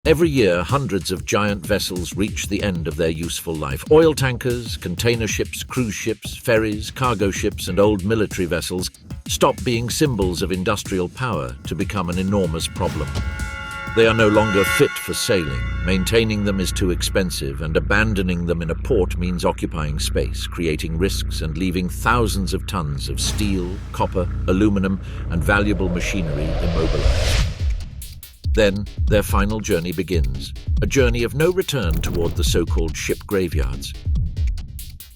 Every year, hundreds of giant vessels reach the end of their useful life. Oil tankers, container ships, cruise ships, ferries, cargo ships, and old military vessels stop being symbols of industrial power to become an enormous problem. They are no longer fit for sailing. Maintaining them is too expensive, and abandoning them in a port means occupying space, creating risks, and leaving thousands of tons of steel, copper, aluminum, and valuable machinery immobilized. Then, their final journey begins, a journey of no return toward the so-called ship graveyards.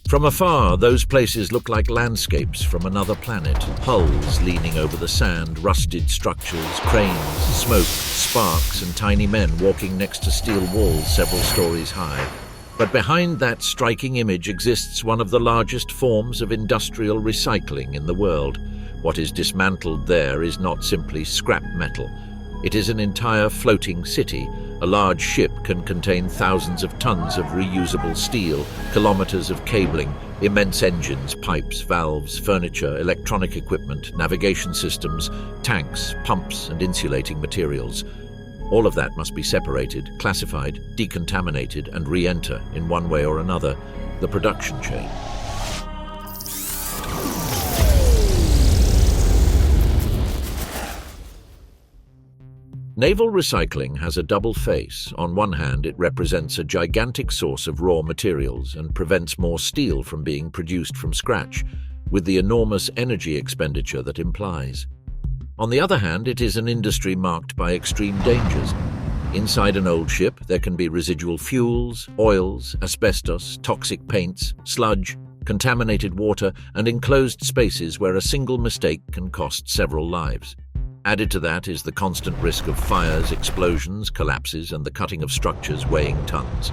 From afar, those places look like landscapes from another planet, hulls leaning over the sand, rusted structures, cranes, smoke, sparks, and tiny men walking next to steel walls several stories high. But behind that striking image exists one of the largest forms of industrial recycling in the world. What is dismantled there is not simply scrap metal. It is an entire floating city. A large ship can contain thousands of tons of reusable steel, kilometers of cabling, immense engines, pipes, valves, furniture, electronic equipment, navigation systems, tanks, pumps, and insulating materials. All of that must be separated, classified, decontaminated, and re-enter, in one way or another, the production chain. Naval recycling has a double face. On one hand, it represents a gigantic source of raw materials and prevents more steel from being produced from scratch, with the enormous energy expenditure that implies. On the other hand, it is an industry marked by extreme dangers. Inside an old ship, there can be residual fuels, oils, asbestos, toxic paints, sludge, contaminated water, and enclosed spaces where a single mistake can cost several lives. Added to that is the constant risk of fires, explosions, collapses, and the cutting of structures weighing tons.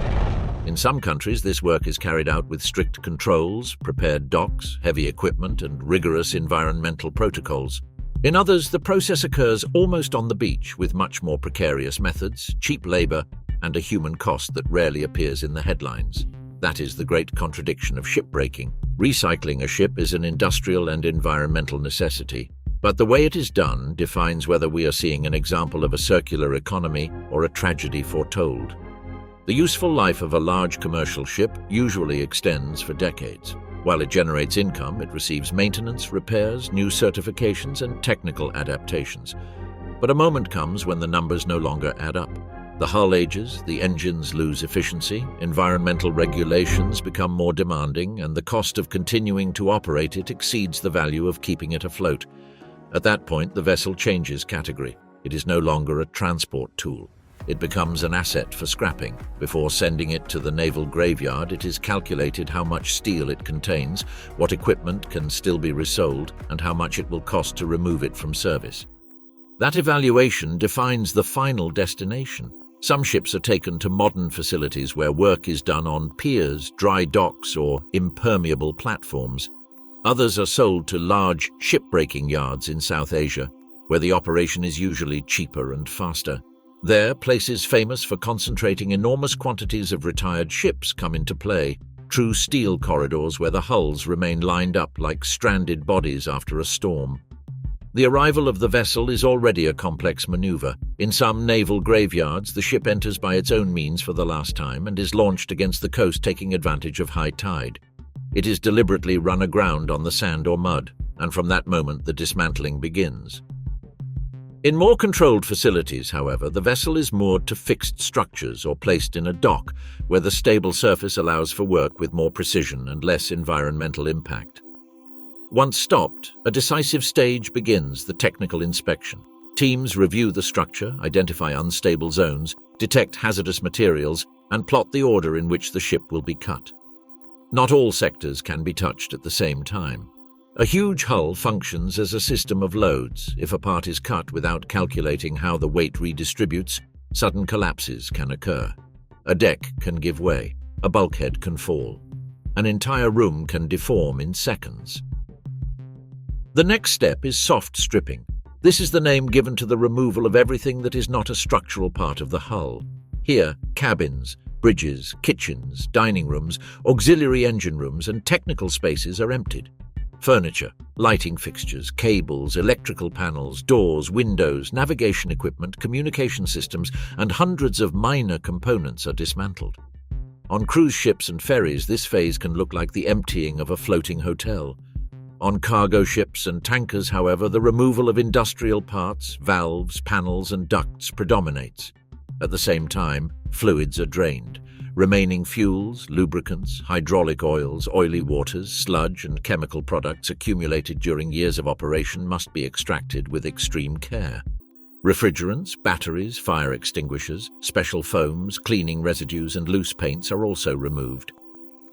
In some countries, this work is carried out with strict controls, prepared docks, heavy equipment, and rigorous environmental protocols. In others, the process occurs almost on the beach with much more precarious methods, cheap labor, and a human cost that rarely appears in the headlines. That is the great contradiction of shipbreaking. Recycling a ship is an industrial and environmental necessity. But the way it is done defines whether we are seeing an example of a circular economy or a tragedy foretold. The useful life of a large commercial ship usually extends for decades. While it generates income, it receives maintenance, repairs, new certifications, and technical adaptations. But a moment comes when the numbers no longer add up. The hull ages, the engines lose efficiency, environmental regulations become more demanding, and the cost of continuing to operate it exceeds the value of keeping it afloat. At that point, the vessel changes category. It is no longer a transport tool. It becomes an asset for scrapping. Before sending it to the naval graveyard, it is calculated how much steel it contains, what equipment can still be resold, and how much it will cost to remove it from service. That evaluation defines the final destination. Some ships are taken to modern facilities where work is done on piers, dry docks, or impermeable platforms. Others are sold to large shipbreaking yards in South Asia, where the operation is usually cheaper and faster. There, places famous for concentrating enormous quantities of retired ships come into play, true steel corridors where the hulls remain lined up like stranded bodies after a storm. The arrival of the vessel is already a complex maneuver. In some naval graveyards, the ship enters by its own means for the last time and is launched against the coast, taking advantage of high tide. It is deliberately run aground on the sand or mud, and from that moment the dismantling begins. In more controlled facilities, however, the vessel is moored to fixed structures or placed in a dock, where the stable surface allows for work with more precision and less environmental impact. Once stopped, a decisive stage begins: the technical inspection. Teams review the structure, identify unstable zones, detect hazardous materials, and plot the order in which the ship will be cut. Not all sectors can be touched at the same time. A huge hull functions as a system of loads. If a part is cut without calculating how the weight redistributes, sudden collapses can occur. A deck can give way. A bulkhead can fall. An entire room can deform in seconds. The next step is soft stripping. This is the name given to the removal of everything that is not a structural part of the hull. Here, cabins, bridges, kitchens, dining rooms, auxiliary engine rooms, and technical spaces are emptied. Furniture, lighting fixtures, cables, electrical panels, doors, windows, navigation equipment, communication systems, and hundreds of minor components are dismantled. On cruise ships and ferries, this phase can look like the emptying of a floating hotel. On cargo ships and tankers, however, the removal of industrial parts, valves, panels, and ducts predominates. At the same time, fluids are drained. Remaining fuels, lubricants, hydraulic oils, oily waters, sludge, and chemical products accumulated during years of operation must be extracted with extreme care. Refrigerants, batteries, fire extinguishers, special foams, cleaning residues, and loose paints are also removed.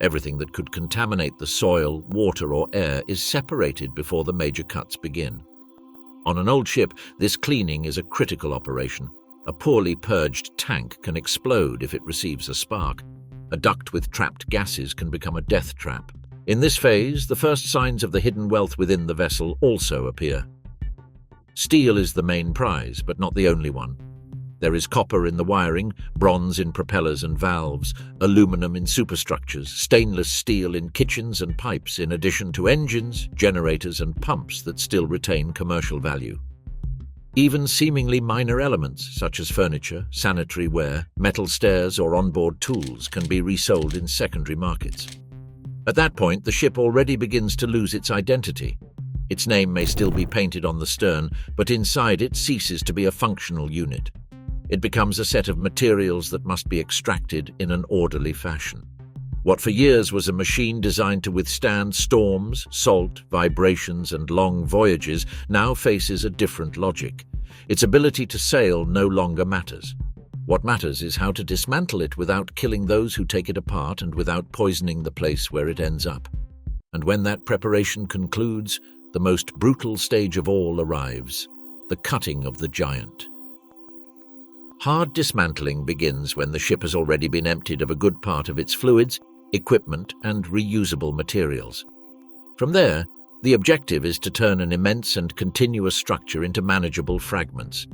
Everything that could contaminate the soil, water, or air is separated before the major cuts begin. On an old ship, this cleaning is a critical operation. A poorly purged tank can explode if it receives a spark. A duct with trapped gases can become a death trap. In this phase, the first signs of the hidden wealth within the vessel also appear. Steel is the main prize, but not the only one. There is copper in the wiring, bronze in propellers and valves, aluminum in superstructures, stainless steel in kitchens and pipes, in addition to engines, generators, and pumps that still retain commercial value. Even seemingly minor elements, such as furniture, sanitary ware, metal stairs, or onboard tools, can be resold in secondary markets. At that point, the ship already begins to lose its identity. Its name may still be painted on the stern, but inside it ceases to be a functional unit. It becomes a set of materials that must be extracted in an orderly fashion. What for years was a machine designed to withstand storms, salt, vibrations, and long voyages now faces a different logic. Its ability to sail no longer matters. What matters is how to dismantle it without killing those who take it apart and without poisoning the place where it ends up. And when that preparation concludes, the most brutal stage of all arrives: the cutting of the giant. Hard dismantling begins when the ship has already been emptied of a good part of its fluids, equipment, and reusable materials. From there, the objective is to turn an immense and continuous structure into manageable fragments.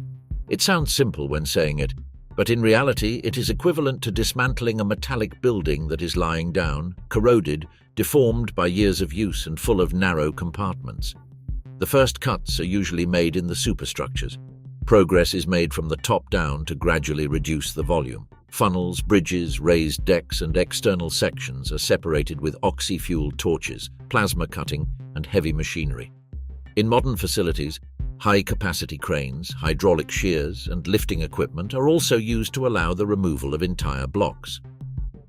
It sounds simple when saying it, but in reality it is equivalent to dismantling a metallic building that is lying down, corroded, deformed by years of use and full of narrow compartments. The first cuts are usually made in the superstructures. Progress is made from the top down to gradually reduce the volume. Funnels, bridges, raised decks, and external sections are separated with oxy-fueled torches, plasma cutting, and heavy machinery. In modern facilities, high-capacity cranes, hydraulic shears, and lifting equipment are also used to allow the removal of entire blocks.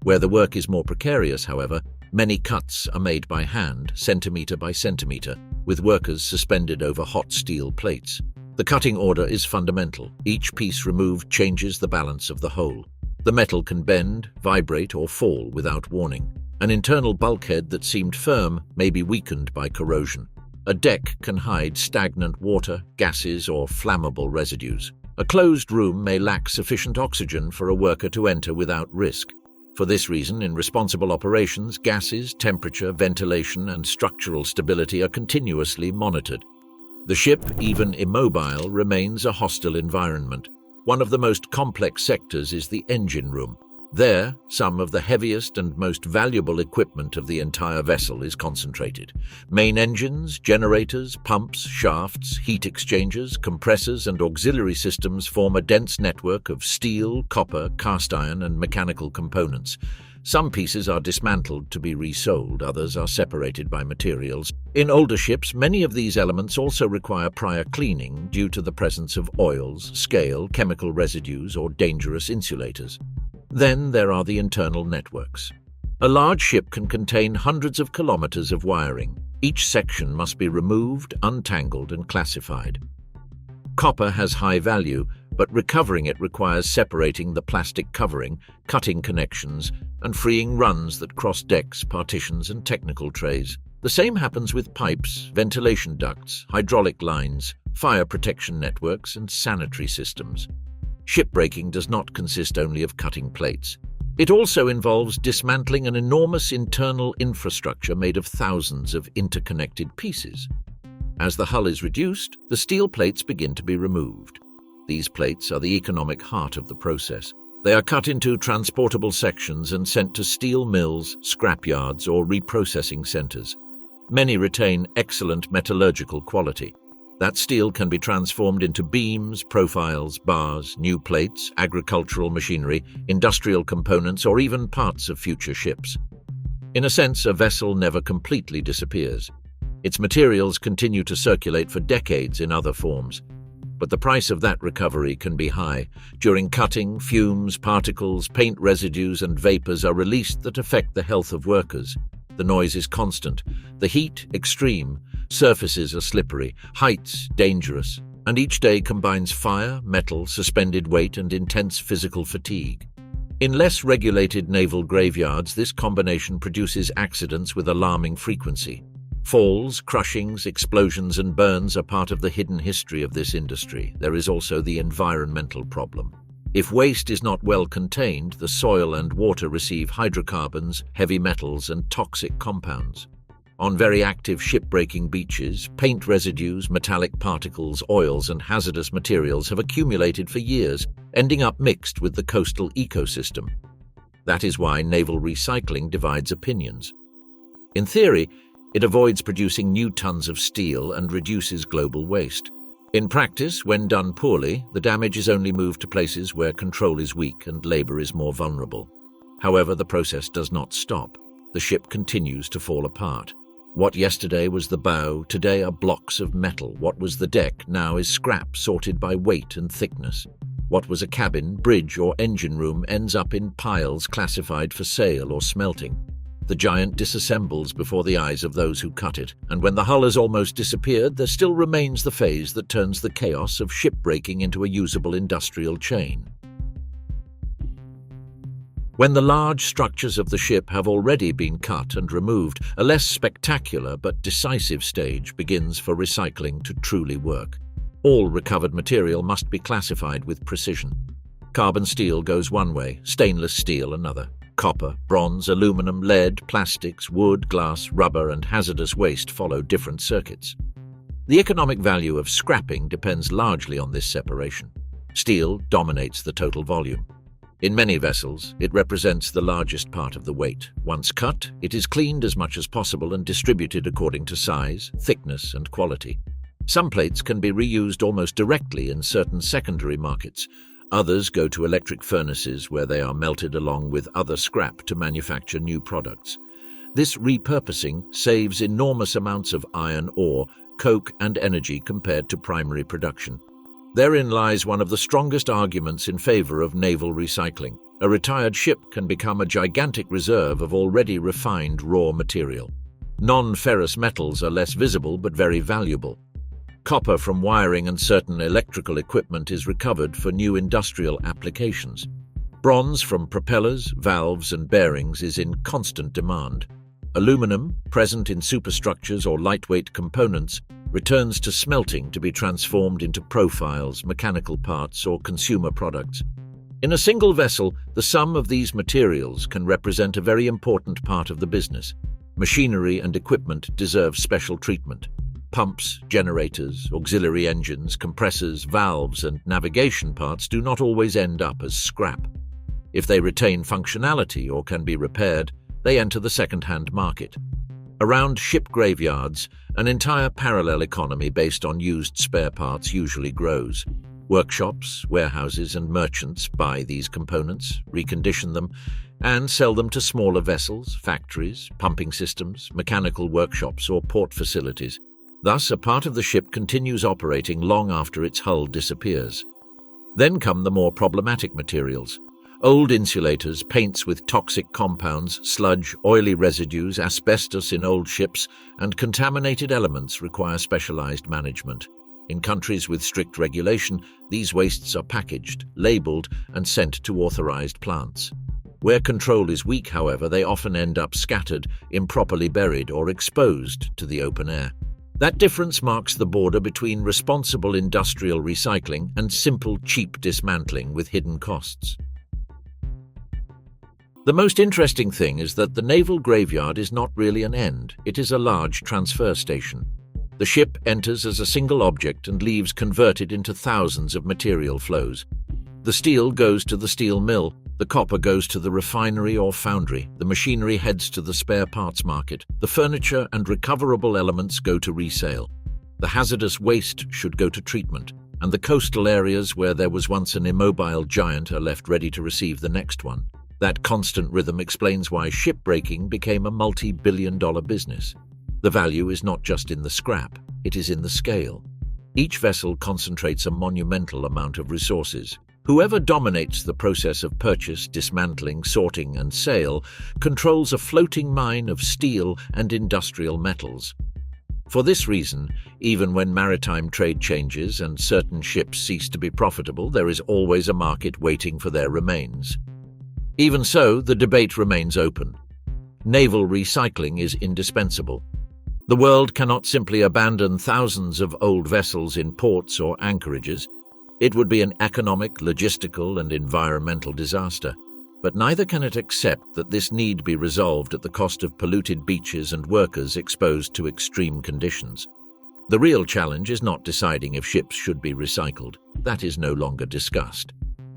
Where the work is more precarious, however, many cuts are made by hand, centimeter by centimeter, with workers suspended over hot steel plates. The cutting order is fundamental. Each piece removed changes the balance of the whole. The metal can bend, vibrate, or fall without warning. An internal bulkhead that seemed firm may be weakened by corrosion. A deck can hide stagnant water, gases, or flammable residues. A closed room may lack sufficient oxygen for a worker to enter without risk. For this reason, in responsible operations, gases, temperature, ventilation, and structural stability are continuously monitored. The ship, even immobile, remains a hostile environment. One of the most complex sectors is the engine room. There, some of the heaviest and most valuable equipment of the entire vessel is concentrated. Main engines, generators, pumps, shafts, heat exchangers, compressors, and auxiliary systems form a dense network of steel, copper, cast iron, and mechanical components. Some pieces are dismantled to be resold, others are separated by materials. In older ships, many of these elements also require prior cleaning due to the presence of oils, scale, chemical residues, or dangerous insulators. Then there are the internal networks. A large ship can contain hundreds of kilometers of wiring. Each section must be removed, untangled, and classified. Copper has high value, but recovering it requires separating the plastic covering, cutting connections, and freeing runs that cross decks, partitions, and technical trays. The same happens with pipes, ventilation ducts, hydraulic lines, fire protection networks, and sanitary systems. Shipbreaking does not consist only of cutting plates. It also involves dismantling an enormous internal infrastructure made of thousands of interconnected pieces. As the hull is reduced, the steel plates begin to be removed. These plates are the economic heart of the process. They are cut into transportable sections and sent to steel mills, scrapyards, or reprocessing centers. Many retain excellent metallurgical quality. That steel can be transformed into beams, profiles, bars, new plates, agricultural machinery, industrial components, or even parts of future ships. In a sense, a vessel never completely disappears. Its materials continue to circulate for decades in other forms. But the price of that recovery can be high. During cutting, fumes, particles, paint residues, and vapors are released that affect the health of workers. The noise is constant, the heat extreme, surfaces are slippery, heights dangerous, and each day combines fire, metal, suspended weight, and intense physical fatigue. In less regulated naval graveyards, this combination produces accidents with alarming frequency. Falls, crushings, explosions, and burns are part of the hidden history of this industry. There is also the environmental problem. If waste is not well contained, the soil and water receive hydrocarbons, heavy metals, and toxic compounds. On very active ship-breaking beaches, paint residues, metallic particles, oils, and hazardous materials have accumulated for years, ending up mixed with the coastal ecosystem. That is why naval recycling divides opinions. In theory, it avoids producing new tons of steel and reduces global waste. In practice, when done poorly, the damage is only moved to places where control is weak and labor is more vulnerable. However, the process does not stop. The ship continues to fall apart. What yesterday was the bow, today are blocks of metal. What was the deck now is scrap sorted by weight and thickness. What was a cabin, bridge, or engine room ends up in piles classified for sale or smelting. The giant disassembles before the eyes of those who cut it, and when the hull has almost disappeared, there still remains the phase that turns the chaos of shipbreaking into a usable industrial chain. When the large structures of the ship have already been cut and removed, a less spectacular but decisive stage begins for recycling to truly work. All recovered material must be classified with precision. Carbon steel goes one way, stainless steel another. Copper, bronze, aluminum, lead, plastics, wood, glass, rubber, and hazardous waste follow different circuits. The economic value of scrapping depends largely on this separation. Steel dominates the total volume. In many vessels, it represents the largest part of the weight. Once cut, it is cleaned as much as possible and distributed according to size, thickness, and quality. Some plates can be reused almost directly in certain secondary markets. Others go to electric furnaces where they are melted along with other scrap to manufacture new products. This repurposing saves enormous amounts of iron ore, coke, and energy compared to primary production. Therein lies one of the strongest arguments in favor of naval recycling. A retired ship can become a gigantic reserve of already refined raw material. Non-ferrous metals are less visible but very valuable. Copper from wiring and certain electrical equipment is recovered for new industrial applications. Bronze from propellers, valves, and bearings is in constant demand. Aluminum, present in superstructures or lightweight components, returns to smelting to be transformed into profiles, mechanical parts, or consumer products. In a single vessel, the sum of these materials can represent a very important part of the business. Machinery and equipment deserve special treatment. Pumps, generators, auxiliary engines, compressors, valves, and navigation parts do not always end up as scrap. If they retain functionality or can be repaired, they enter the second-hand market. Around ship graveyards, an entire parallel economy based on used spare parts usually grows. Workshops, warehouses, and merchants buy these components, recondition them, and sell them to smaller vessels, factories, pumping systems, mechanical workshops, or port facilities. Thus, a part of the ship continues operating long after its hull disappears. Then come the more problematic materials. Old insulators, paints with toxic compounds, sludge, oily residues, asbestos in old ships, and contaminated elements require specialized management. In countries with strict regulation, these wastes are packaged, labeled, and sent to authorized plants. Where control is weak, however, they often end up scattered, improperly buried, or exposed to the open air. That difference marks the border between responsible industrial recycling and simple, cheap dismantling with hidden costs. The most interesting thing is that the naval graveyard is not really an end, it is a large transfer station. The ship enters as a single object and leaves converted into thousands of material flows. The steel goes to the steel mill, the copper goes to the refinery or foundry, the machinery heads to the spare parts market, the furniture and recoverable elements go to resale. The hazardous waste should go to treatment, and the coastal areas where there was once an immobile giant are left ready to receive the next one. That constant rhythm explains why shipbreaking became a multi-billion-dollar business. The value is not just in the scrap, it is in the scale. Each vessel concentrates a monumental amount of resources. Whoever dominates the process of purchase, dismantling, sorting, and sale controls a floating mine of steel and industrial metals. For this reason, even when maritime trade changes and certain ships cease to be profitable, there is always a market waiting for their remains. Even so, the debate remains open. Naval recycling is indispensable. The world cannot simply abandon thousands of old vessels in ports or anchorages. It would be an economic, logistical, and environmental disaster. But neither can it accept that this need be resolved at the cost of polluted beaches and workers exposed to extreme conditions. The real challenge is not deciding if ships should be recycled. That is no longer discussed.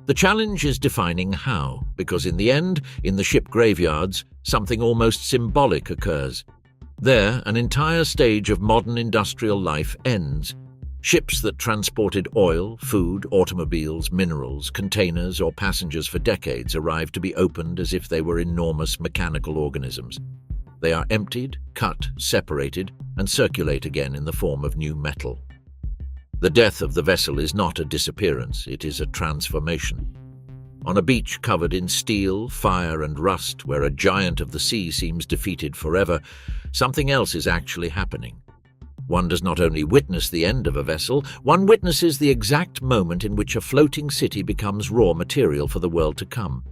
The challenge is defining how, because in the end, in the ship graveyards, something almost symbolic occurs. There, an entire stage of modern industrial life ends. Ships that transported oil, food, automobiles, minerals, containers, or passengers for decades arrive to be opened as if they were enormous mechanical organisms. They are emptied, cut, separated, and circulate again in the form of new metal. The death of the vessel is not a disappearance, it is a transformation. On a beach covered in steel, fire, and rust, where a giant of the sea seems defeated forever, something else is actually happening. One does not only witness the end of a vessel, one witnesses the exact moment in which a floating city becomes raw material for the world to come.